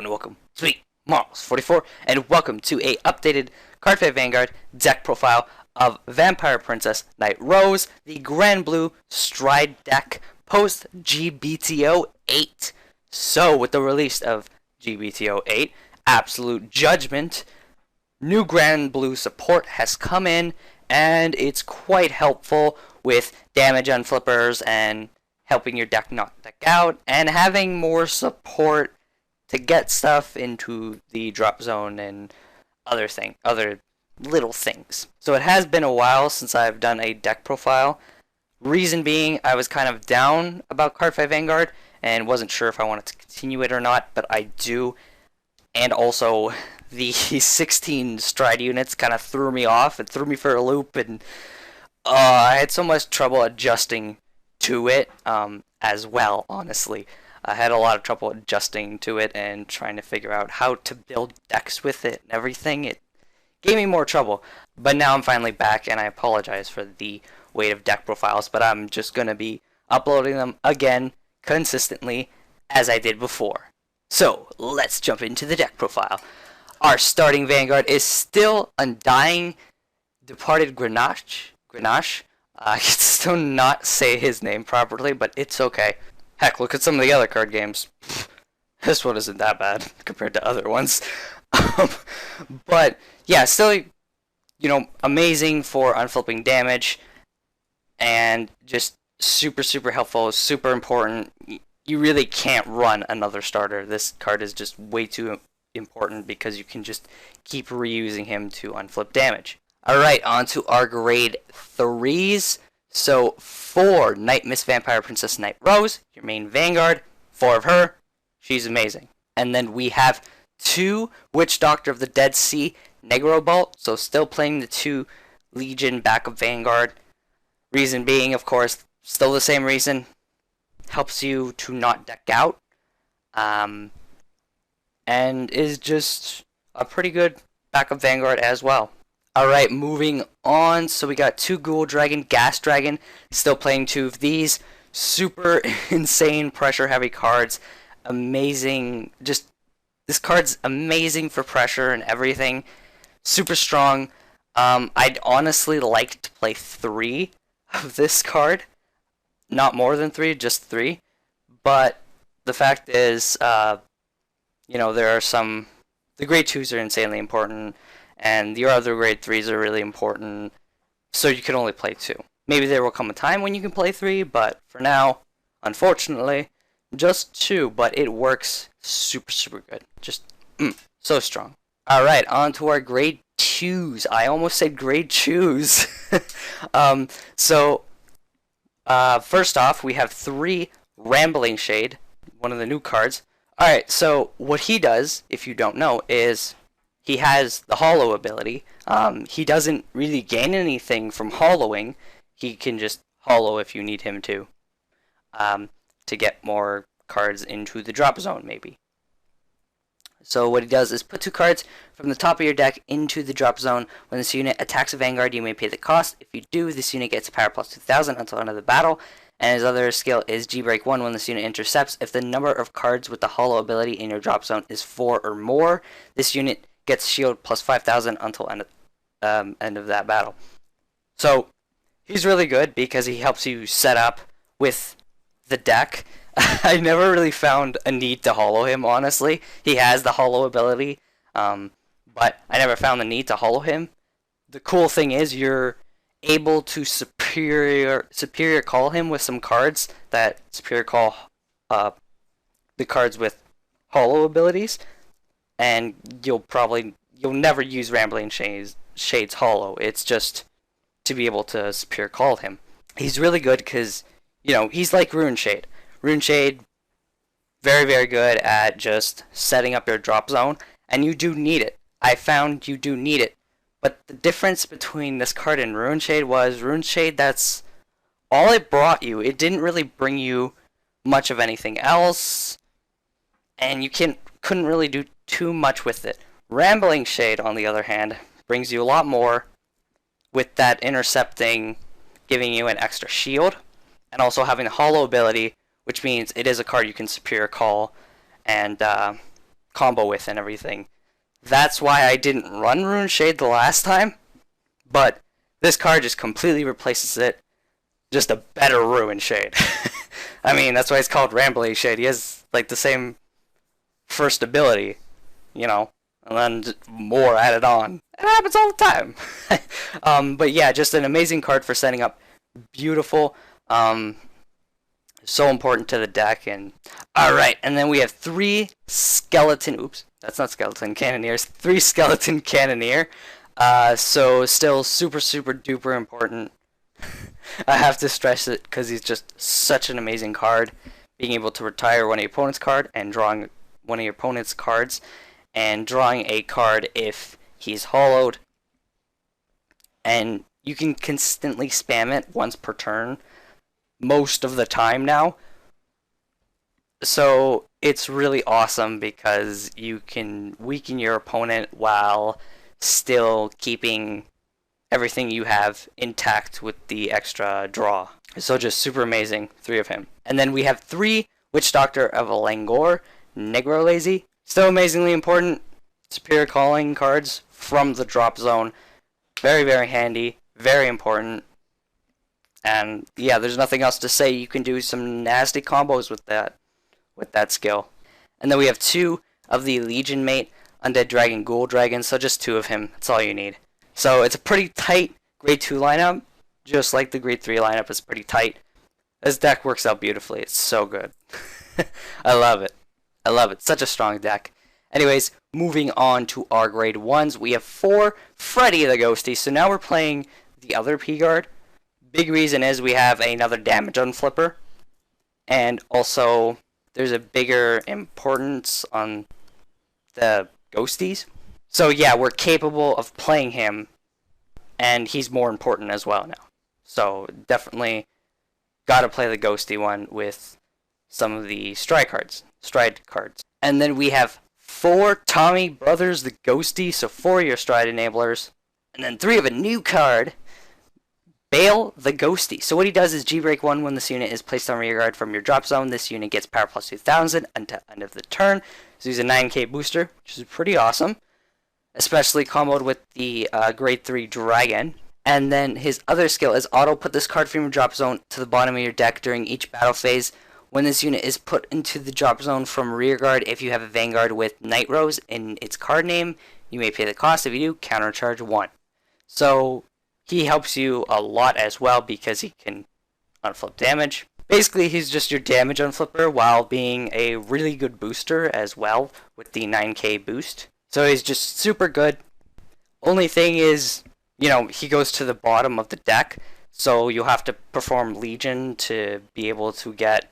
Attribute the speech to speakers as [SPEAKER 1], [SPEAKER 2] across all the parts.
[SPEAKER 1] and welcome to me, Marls44, and welcome to a updated Cardfight Vanguard deck profile of Vampire Princess Nightrose, the Granblue Stride deck post GBT08. So, with the release of GBT08 Absolute Judgement, new Granblue support has come in, and it's quite helpful with damage on flippers and helping your deck not deck out, and having more support to get stuff into the drop zone and other little things. So it has been a while since I've done a deck profile. Reason being, I was kind of down about Cardfight Vanguard and wasn't sure if I wanted to continue it or not, but I do. And also, the 16 Stride units kind of threw me off. It threw me for a loop, and I had so much trouble adjusting to it as well, honestly. I had a lot of trouble adjusting to it and trying to figure out how to build decks with it and everything. It gave me more trouble, but now I'm finally back, and I apologize for the wait of deck profiles, but I'm just going to be uploading them again consistently as I did before. So, let's jump into the deck profile. Our starting Vanguard is still Undying, Departed Grenache. I can still not say his name properly, but it's okay. Heck, look at some of the other card games. This one isn't that bad compared to other ones. But, yeah, still, amazing for unflipping damage. And just super helpful, super important. You really can't run another starter. This card is just way too important because you can just keep reusing him to unflip damage. Alright, on to our grade 3s. So, 4, Night Miss Vampire Princess Nightrose, your main Vanguard. 4 of her, she's amazing. And then we have 2, Witch Doctor of the Dead Sea, Negrobolt. So, still playing the 2 Legion backup Vanguard. Reason being, of course, still the same reason. Helps you to not deck out. And is just a pretty good backup Vanguard as well. Alright, moving on. So we got 2 Ghoul Dragon, Gast Dragon. Still playing 2 of these. Super insane pressure heavy cards. Amazing. Just, this card's amazing for pressure and everything. Super strong. I'd honestly like to play 3 of this card. Not more than 3, just 3. But the fact is, there are some... The grade 2s are insanely important. And your other grade 3s are really important, so you can only play 2. Maybe there will come a time when you can play 3, but for now, unfortunately, just 2. But it works super good. Just, so strong. Alright, on to our grade 2s. I almost said grade 2s. First off, we have 3 Rampage Shade, one of the new cards. Alright, so what he does, if you don't know, is... He has the hollow ability. He doesn't really gain anything from hollowing. He can just hollow if you need him to get more cards into the drop zone, maybe. So what he does is put 2 cards from the top of your deck into the drop zone. When this unit attacks a Vanguard, you may pay the cost. If you do, this unit gets power plus 2000 until end of the battle. And his other skill is G-Break 1 when this unit intercepts. If the number of cards with the hollow ability in your drop zone is 4 or more, this unit gets shield plus 5,000 until end of that battle. So, he's really good because he helps you set up with the deck. I never really found a need to hollow him, honestly. He has the hollow ability, but I never found the need to hollow him. The cool thing is you're able to superior call him with some cards that superior call the cards with hollow abilities. And you'll never use Rambling Shade's hollow. It's just to be able to superior call him. He's really good because, he's like Rune Shade. Rune Shade, very good at just setting up your drop zone. And you do need it. I found you do need it. But the difference between this card and Rune Shade was Rune Shade, that's all it brought you. It didn't really bring you much of anything else. And you couldn't really do too much with it. Rambling Shade, on the other hand, brings you a lot more with that intercepting, giving you an extra shield, and also having the hollow ability, which means it is a card you can superior call, and combo with and everything. That's why I didn't run Rune Shade the last time, but this card just completely replaces it. Just a better Rune Shade. I mean, that's why it's called Rampage Shade. He has like the same first ability, you know, and then more added on. It happens all the time. But yeah, just an amazing card for setting up. Beautiful. So important to the deck. And alright, and then we have 3 skeleton, oops, that's not Skeleton Cannoneers, 3 Skeleton Cannoneer. So still super duper important. I have to stress it because he's just such an amazing card. Being able to retire one of your opponent's card and drawing one of your opponent's cards and drawing a card if he's hollowed. And you can consistently spam it once per turn most of the time now. So it's really awesome because you can weaken your opponent while still keeping everything you have intact with the extra draw. So just super amazing, 3 of him. And then we have 3 Witch Doctor of Languor, Negrolazy. Still amazingly important. Superior Calling cards from the drop zone. Very handy, very important. And yeah, there's nothing else to say. You can do some nasty combos with that skill. And then we have 2 of the Legion Mate, Undead Dragon, Ghoul Dragon, so just 2 of him. That's all you need. So it's a pretty tight grade 2 lineup, just like the grade 3 lineup is pretty tight. This deck works out beautifully. It's so good. I love it. I love it. Such a strong deck. Anyways, moving on to our grade 1s, we have 4 Freddy the Ghostie. So now we're playing the other P-Guard. Big reason is we have another damage on Flipper. And also, there's a bigger importance on the Ghosties. So yeah, we're capable of playing him, and he's more important as well now. So definitely gotta play the Ghostie one with some of the Stride cards. And then we have 4 Tommy Brothers the Ghostie, so 4 of your Stride enablers. And then 3 of a new card, Bale the Ghostie. So what he does is G-Break 1 when this unit is placed on rear guard from your drop zone. This unit gets power plus 2000 until end of the turn. So he's a 9k booster, which is pretty awesome. Especially comboed with the grade 3 Dragon. And then his other skill is auto put this card from your drop zone to the bottom of your deck during each battle phase. When this unit is put into the drop zone from rear guard, if you have a Vanguard with Nightrose in its card name, you may pay the cost. If you do, countercharge 1. So he helps you a lot as well because he can unflip damage. Basically, he's just your damage unflipper while being a really good booster as well with the 9k boost. So he's just super good. Only thing is, you know, he goes to the bottom of the deck, so you'll have to perform Legion to be able to get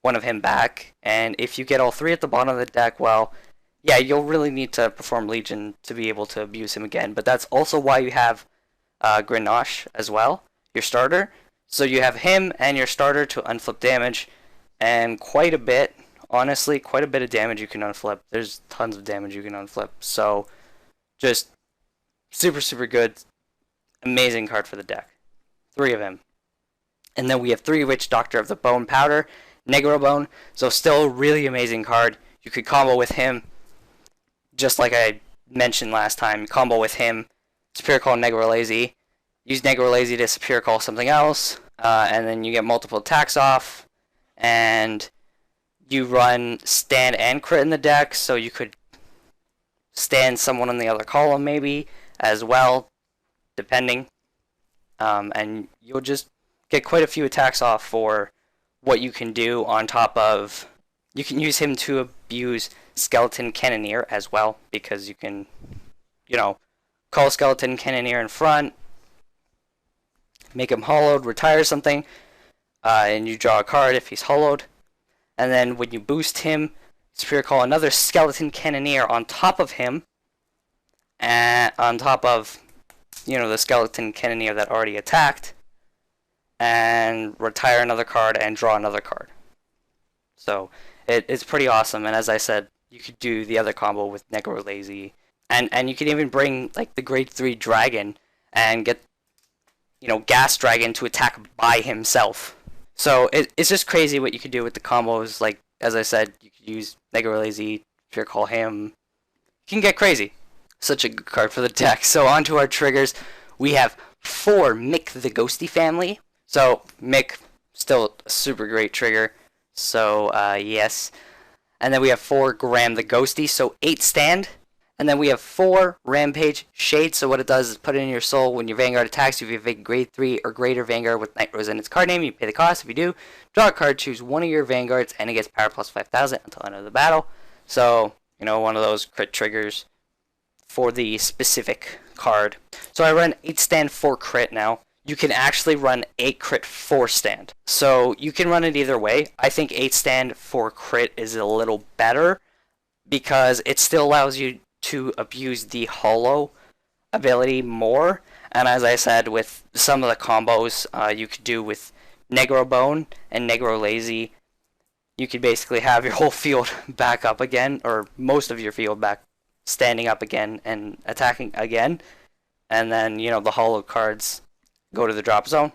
[SPEAKER 1] one of him back. And if you get all 3 at the bottom of the deck, well, yeah, you'll really need to perform Legion to be able to abuse him again. But that's also why you have Grenache as well, your starter. So you have him and your starter to unflip damage, and quite a bit. Honestly, quite a bit of damage you can unflip. There's tons of damage you can unflip. So, just super good. Amazing card for the deck. 3 of him. And then we have 3 Witch Doctor of the Bone Powder, Negrobone. So still a really amazing card. You could combo with him, just like I mentioned last time. Combo with him, Superior Call Negrolazy. Use Negrolazy to Superior Call something else. And then you get multiple attacks off. And you run stand and crit in the deck, so you could stand someone in the other column maybe as well, depending. And you'll just get quite a few attacks off for what you can do on top of... You can use him to abuse Skeleton Cannoneer as well, because you can, you know, call Skeleton Cannoneer in front, make him hollowed, retire something, and you draw a card if he's hollowed. And then when you boost him, Superior Call another Skeleton Cannoneer on top of him, and on top of, you know, the Skeleton Cannoneer that already attacked, and retire another card and draw another card. So it's pretty awesome. And as I said, you could do the other combo with Negrolazy, and you can even bring like the grade 3 Dragon and get, you know, Gast Dragon to attack by himself. So it's just crazy what you can do with the combos. Like, as I said, you could use Negrolazy Spear Call Ham can get crazy. Such a good card for the deck. So on to our triggers. We have 4 Mick the Ghostie family. So Mick, still a super great trigger. So yes. And then we have 4 Graham the Ghostie, so 8 stand. And then we have 4 Rampage Shade, so what it does is put it in your soul when your Vanguard attacks you. If you have a grade 3 or greater Vanguard with Nightrose in its card name, you pay the cost. If you do, draw a card, choose one of your Vanguards, and it gets power plus 5,000 until the end of the battle. So, you know, one of those crit triggers for the specific card. So I run 8 stand 4 crit now. You can actually run 8 crit 4 stand. So you can run it either way. I think 8 stand 4 crit is a little better because it still allows you to abuse the holo ability more. And as I said, with some of the combos you could do with Negrobone and Negrolazy, you could basically have your whole field back up again, or most of your field back standing up again and attacking again. And then, you know, the holo cards go to the drop zone.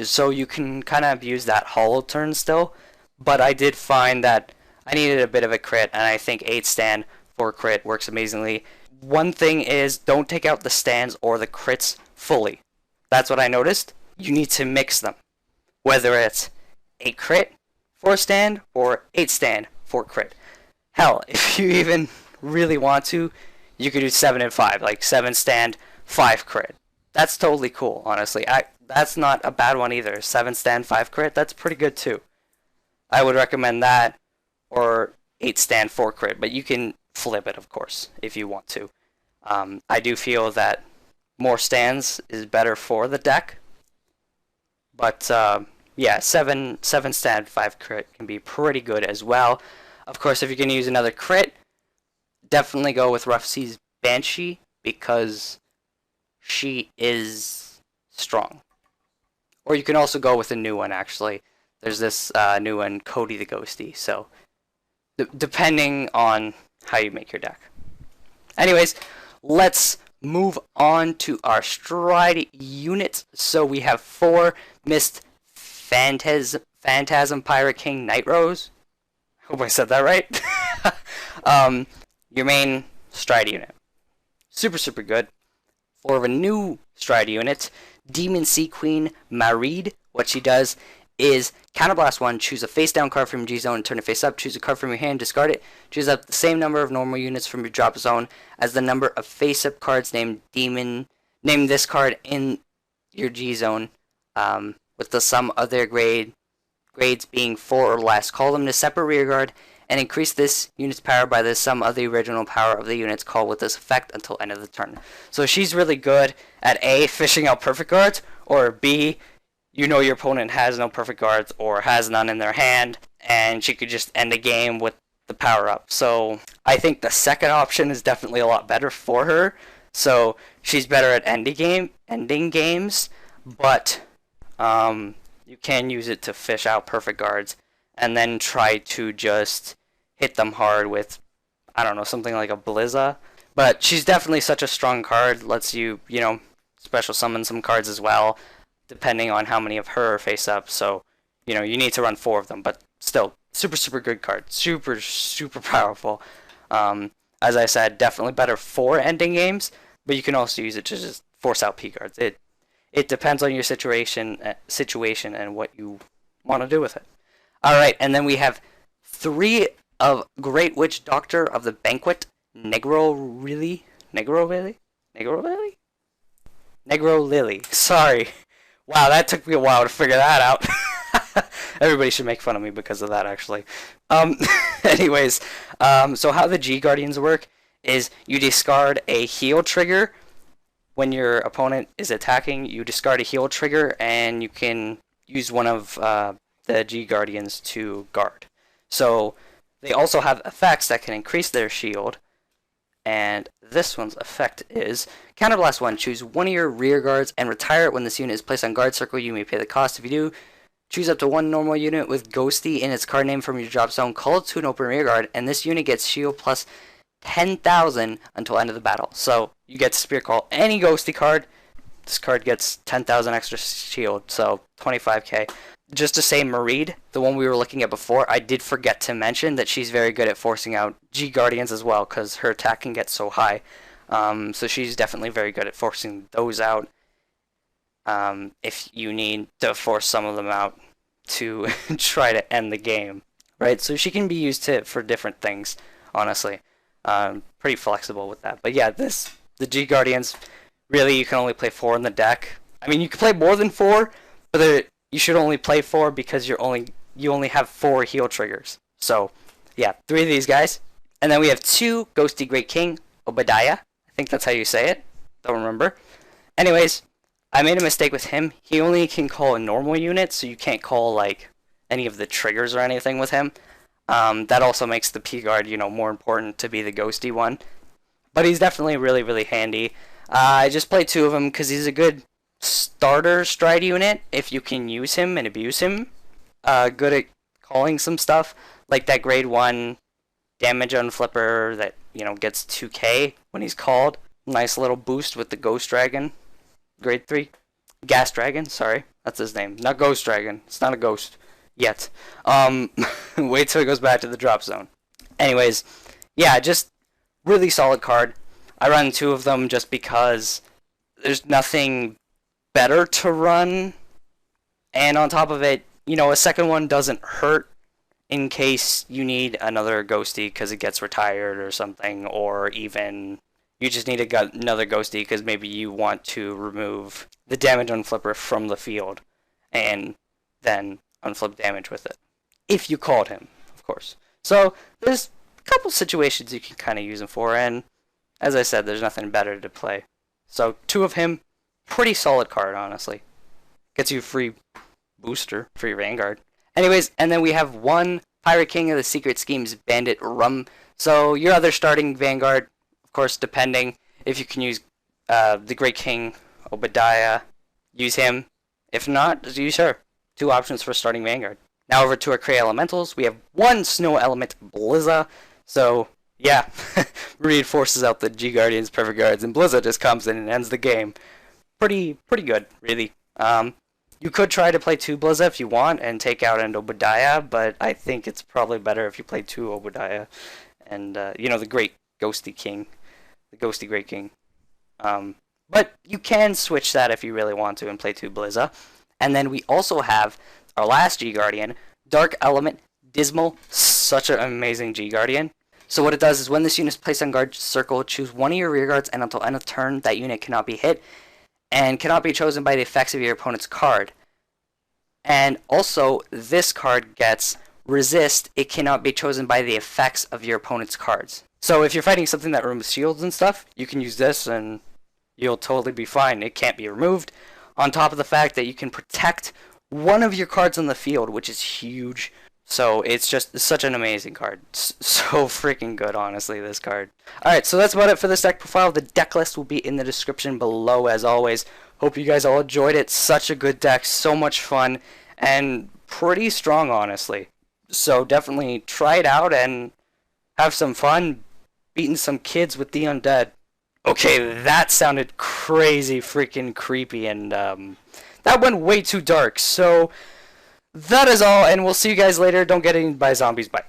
[SPEAKER 1] So you can kind of abuse that holo turn still. But I did find that I needed a bit of a crit, and I think 8 stand 4 crit works amazingly. One thing is, don't take out the stands or the crits fully. That's what I noticed. You need to mix them. Whether it's 8 crit 4 stand or 8 stand 4 crit. Hell, if you even really want to, you could do 7 and 5, like 7 stand 5 crit. That's totally cool, honestly. That's not a bad one either. 7 stand 5 crit, that's pretty good too. I would recommend that, or 8 stand 4 crit, but you can flip it, of course, if you want to. I do feel that more stands is better for the deck, but yeah, 7 stand 5 crit can be pretty good as well. Of course, if you're going to use another crit, definitely go with Rough Seas Banshee, because she is strong. Or you can also go with a new one, actually. There's this new one, Cody the Ghostie, so depending on how you make your deck. Anyways, let's move on to our Stride units. So we have 4 Mist Phantasm Pirate King Nightrose. Hope I said that right. Your main Stride unit. Super good. 4 of a new Stride unit, Demon Sea Queen Maread. What she does is Counterblast 1, choose a face down card from your G zone and turn it face up, choose a card from your hand, discard it, choose up the same number of normal units from your drop zone as the number of face up cards named Demon. Name this card in your G zone with the sum of their grades being 4 or less. Call them to separate rearguard and increase this unit's power by the sum of the original power of the unit's call with this effect until end of the turn. So she's really good at A, fishing out perfect cards, or B, you know your opponent has no perfect cards or has none in their hand, and she could just end a game with the power up. So I think the second option is definitely a lot better for her. So she's better at ending games, but you can use it to fish out perfect guards and then try to just hit them hard with, I don't know, something like a Blizza. But she's definitely such a strong card. Lets you, you know, special summon some cards as well, depending on how many of her are face up. So, you know, you need to run 4 of them, but still, super good card. Super powerful. As I said, definitely better for ending games, but you can also use it to just force out P cards. It depends on your situation and what you want to do with it. Alright, and then we have 3 of Great Witch Doctor of the Banquet, Negrolily. Sorry. Wow, that took me a while to figure that out. Everybody should make fun of me because of that, actually. Anyways, so how the G Guardians work is you discard a heal trigger. When your opponent is attacking, you discard a heal trigger, and you can use one of the G Guardians to guard. So they also have effects that can increase their shield, and this one's effect is Counterblast 1, choose one of your rear guards and retire it when this unit is placed on guard circle. You may pay the cost. If you do, choose up to 1 normal unit with Ghostie in its card name from your drop zone, call it to an open rear guard, and this unit gets shield plus 10,000 until end of the battle. So you get to spear call any Ghostie card. This card gets 10,000 extra shield, so 25k. just to say Maread, the one we were looking at before, I did forget to mention that she's very good at forcing out G Guardians as well, because her attack can get so high. So she's definitely very good at forcing those out. If you need to force some of them out to try to end the game, right? So she can be used for different things, honestly. Pretty flexible with that. But yeah, the G Guardians, really you can only play 4 in the deck. I mean, you can play more than 4, but you should only play 4 because you only have 4 heal triggers. So yeah, 3 of these guys. And then we have 2 Ghostie Great King, Obadiah. I think that's how you say it. Don't remember. Anyways, I made a mistake with him. He only can call a normal unit, so you can't call like any of the triggers or anything with him. That also makes the P-Guard, more important to be the Ghostie one. But he's definitely really, really handy. I just played 2 of him because he's a good starter Stride unit if you can use him and abuse him. Good at calling some stuff, like that grade 1 damage on Flipper that, gets 2k when he's called. Nice little boost with the Ghost Dragon. Grade 3. Gas Dragon, sorry. That's his name. Not Ghost Dragon. It's not a ghost. Yet. Wait till it goes back to the drop zone. Anyways, yeah, just really solid card. I run 2 of them just because there's nothing better to run. And on top of it, a second one doesn't hurt in case you need another Ghostie because it gets retired or something, or even you just need another Ghostie because maybe you want to remove the damage on Flipper from the field and then unflip damage with it. If you called him, of course. So there's a couple situations you can kind of use him for, and as I said, there's nothing better to play. So 2 of him, pretty solid card, honestly. Gets you free booster, free Vanguard. Anyways, and then we have 1 Pirate King of the Secret Schemes Bandit Rum. So your other starting Vanguard, of course, depending if you can use the Great King Obadiah, use him. If not, use her. 2 options for starting Vanguard. Now over to our Creo Elementals. We have 1 Snow Element Blizza. So yeah, Maread forces out the G Guardians, Perfect Guards, and Blizza just comes in and ends the game. Pretty good, really. You could try to play 2 Blizza if you want and take out an Obadiah, but I think it's probably better if you play 2 Obadiah and the Great Ghostie King, the Ghostie Great King. But you can switch that if you really want to and play 2 Blizza. And then we also have our last G Guardian, Dark Element Dismal. Such an amazing G Guardian. So what it does is when this unit is placed on guard circle, choose 1 of your rear guards, and until end of turn, that unit cannot be hit and cannot be chosen by the effects of your opponent's card. And also, this card gets resist. It cannot be chosen by the effects of your opponent's cards. So if you're fighting something that removes shields and stuff, you can use this and you'll totally be fine. It can't be removed. On top of the fact that you can protect 1 of your cards on the field, which is huge. So it's just such an amazing card. So freaking good, honestly, this card. Alright, so that's about it for this deck profile. The deck list will be in the description below, as always. Hope you guys all enjoyed it. Such a good deck, so much fun, and pretty strong, honestly. So definitely try it out and have some fun beating some kids with the Undead. Okay, that sounded crazy freaking creepy, and that went way too dark. So that is all, and we'll see you guys later. Don't get eaten by zombies. Bye.